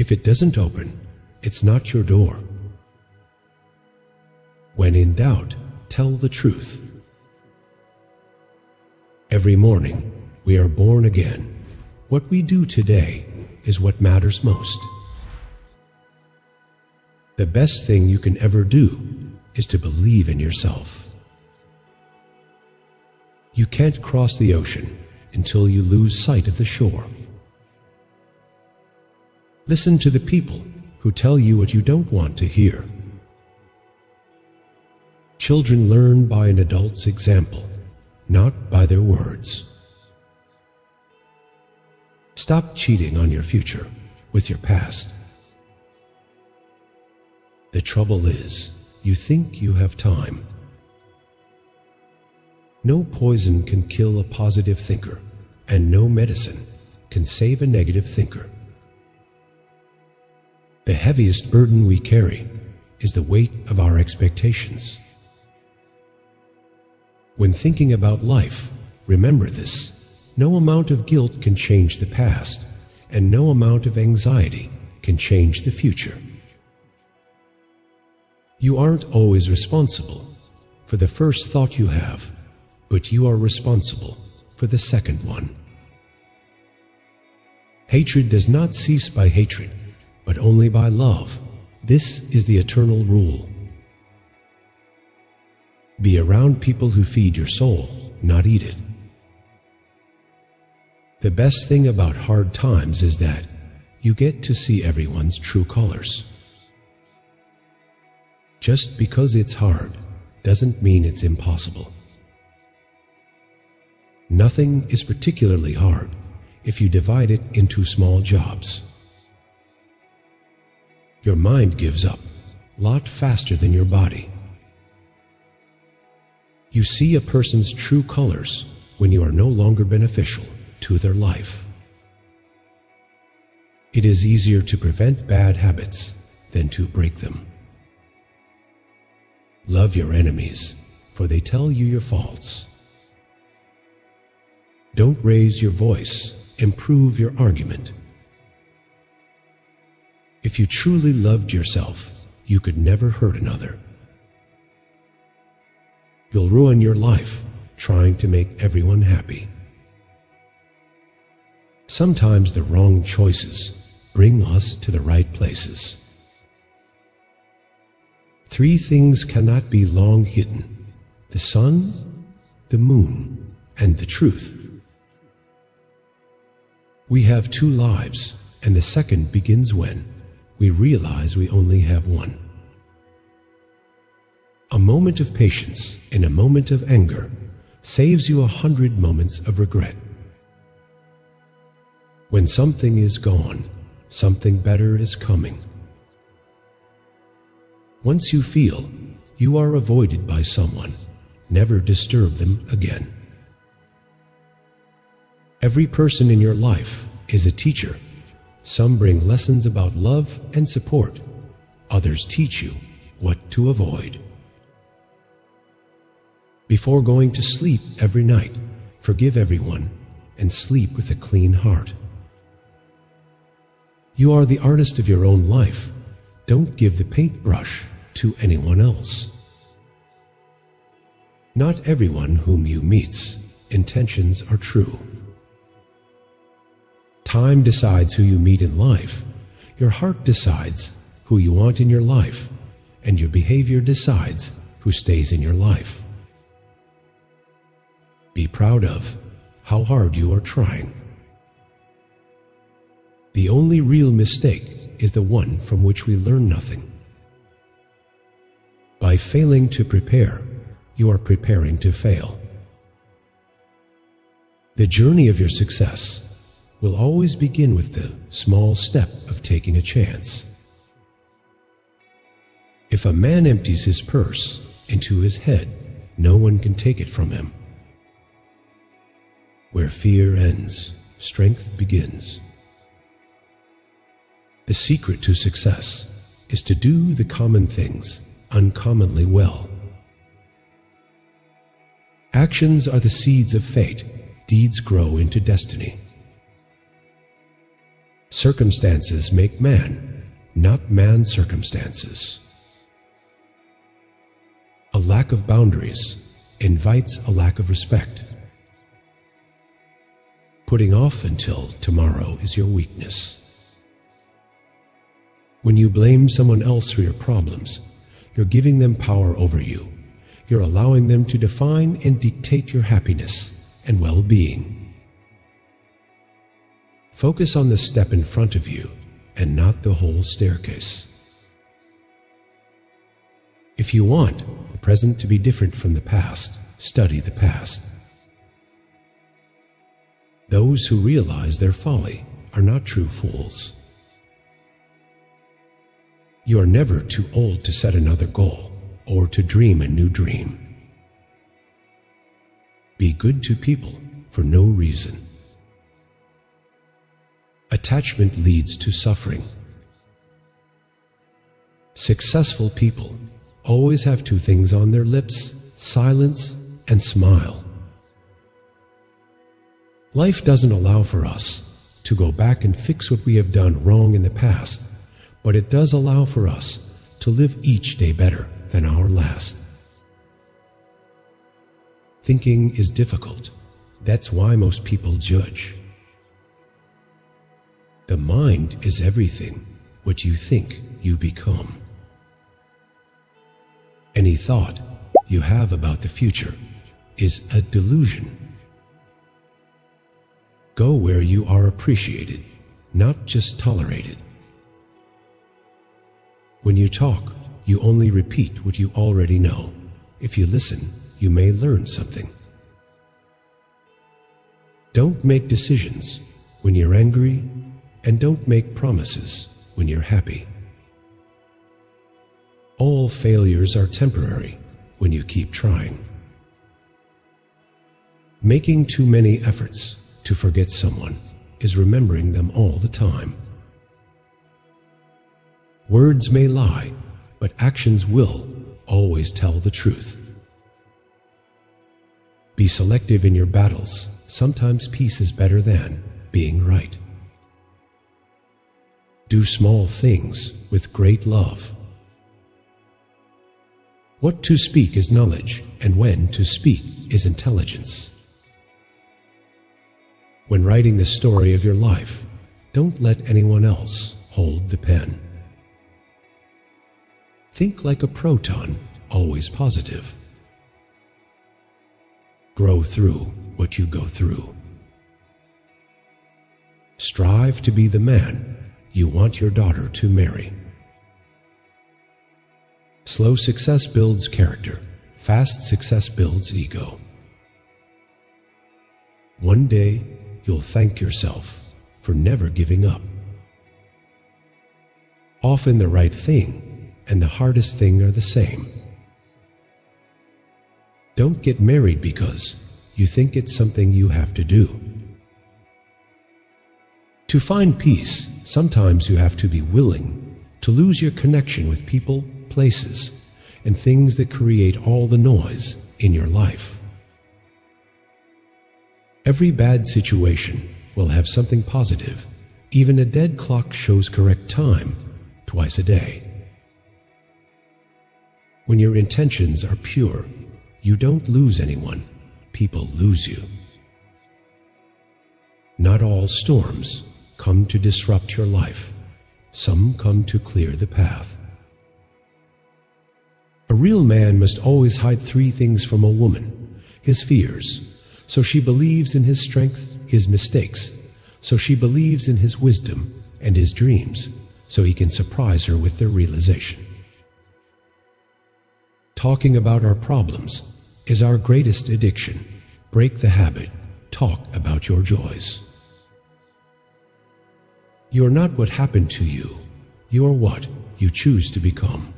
If it doesn't open, it's not your door. When in doubt, tell the truth. Every morning, we are born again. What we do today is what matters most. The best thing you can ever do is to believe in yourself. You can't cross the ocean until you lose sight of the shore. Listen to the people who tell you what you don't want to hear. Children learn by an adult's example, not by their words. Stop cheating on your future with your past. The trouble is, you think you have time. No poison can kill a positive thinker, and no medicine can save a negative thinker. The heaviest burden we carry is the weight of our expectations. When thinking about life, remember this: no amount of guilt can change the past, and no amount of anxiety can change the future. You aren't always responsible for the first thought you have, but you are responsible for the second one. Hatred does not cease by hatred, but only by love. This is the eternal rule. Be around people who feed your soul, not eat it. The best thing about hard times is that you get to see everyone's true colors. Just because it's hard doesn't mean it's impossible. Nothing is particularly hard if you divide it into small jobs. Your mind gives up a lot faster than your body. You see a person's true colors when you are no longer beneficial to their life. It is easier to prevent bad habits than to break them. Love your enemies, for they tell you your faults. Don't raise your voice, improve your argument. If you truly loved yourself, you could never hurt another. You'll ruin your life trying to make everyone happy. Sometimes the wrong choices bring us to the right places. 3 things cannot be long hidden: the sun, the moon, and the truth. We have 2 lives, and the second begins when we realize we only have one. A moment of patience in a moment of anger saves you 100 moments of regret. When something is gone, something better is coming. Once you feel you are avoided by someone, never disturb them again. Every person in your life is a teacher. Some bring lessons about love and support. Others teach you what to avoid. Before going to sleep every night, forgive everyone and sleep with a clean heart. You are the artist of your own life. Don't give the paintbrush to anyone else. Not everyone whom you meet's intentions are true. Time decides who you meet in life. Your heart decides who you want in your life, and your behavior decides who stays in your life. Be proud of how hard you are trying. The only real mistake is the one from which we learn nothing. By failing to prepare, you are preparing to fail. The journey of your success will always begin with the small step of taking a chance. If a man empties his purse into his head, no one can take it from him. Where fear ends, strength begins. The secret to success is to do the common things uncommonly well. Actions are the seeds of fate. Deeds grow into destiny. Circumstances make man, not man circumstances. A lack of boundaries invites a lack of respect. Putting off until tomorrow is your weakness. When you blame someone else for your problems, you're giving them power over you. You're allowing them to define and dictate your happiness and well-being. Focus on the step in front of you and not the whole staircase. If you want the present to be different from the past, study the past. Those who realize their folly are not true fools. You are never too old to set another goal or to dream a new dream. Be good to people for no reason. Attachment leads to suffering. Successful people always have two things on their lips: silence and smile. Life doesn't allow for us to go back and fix what we have done wrong in the past, but it does allow for us to live each day better than our last. Thinking is difficult. That's why most people judge. The mind is everything. What you think, you become. Any thought you have about the future is a delusion. Go where you are appreciated, not just tolerated. When you talk, you only repeat what you already know. If you listen, you may learn something. Don't make decisions when you're angry, and don't make promises when you're happy. All failures are temporary when you keep trying. Making too many efforts to forget someone is remembering them all the time. Words may lie, but actions will always tell the truth. Be selective in your battles. Sometimes peace is better than being right. Do small things with great love. What to speak is knowledge, and when to speak is intelligence. When writing the story of your life, don't let anyone else hold the pen. Think like a proton, always positive. Grow through what you go through. Strive to be the man you want your daughter to marry. Slow success builds character. Fast success builds ego. One day, you'll thank yourself for never giving up. Often the right thing and the hardest thing are the same. Don't get married because you think it's something you have to do. To find peace, sometimes you have to be willing to lose your connection with people, places, and things that create all the noise in your life. Every bad situation will have something positive. Even a dead clock shows correct time twice a day. When your intentions are pure, you don't lose anyone. People lose you. Not all storms come to disrupt your life. Some come to clear the path. A real man must always hide three things from a woman: his fears, so she believes in his strength; his mistakes, so she believes in his wisdom; and his dreams, so he can surprise her with their realization. Talking about our problems is our greatest addiction. Break the habit. Talk about your joys. You are not what happened to you. You are what you choose to become.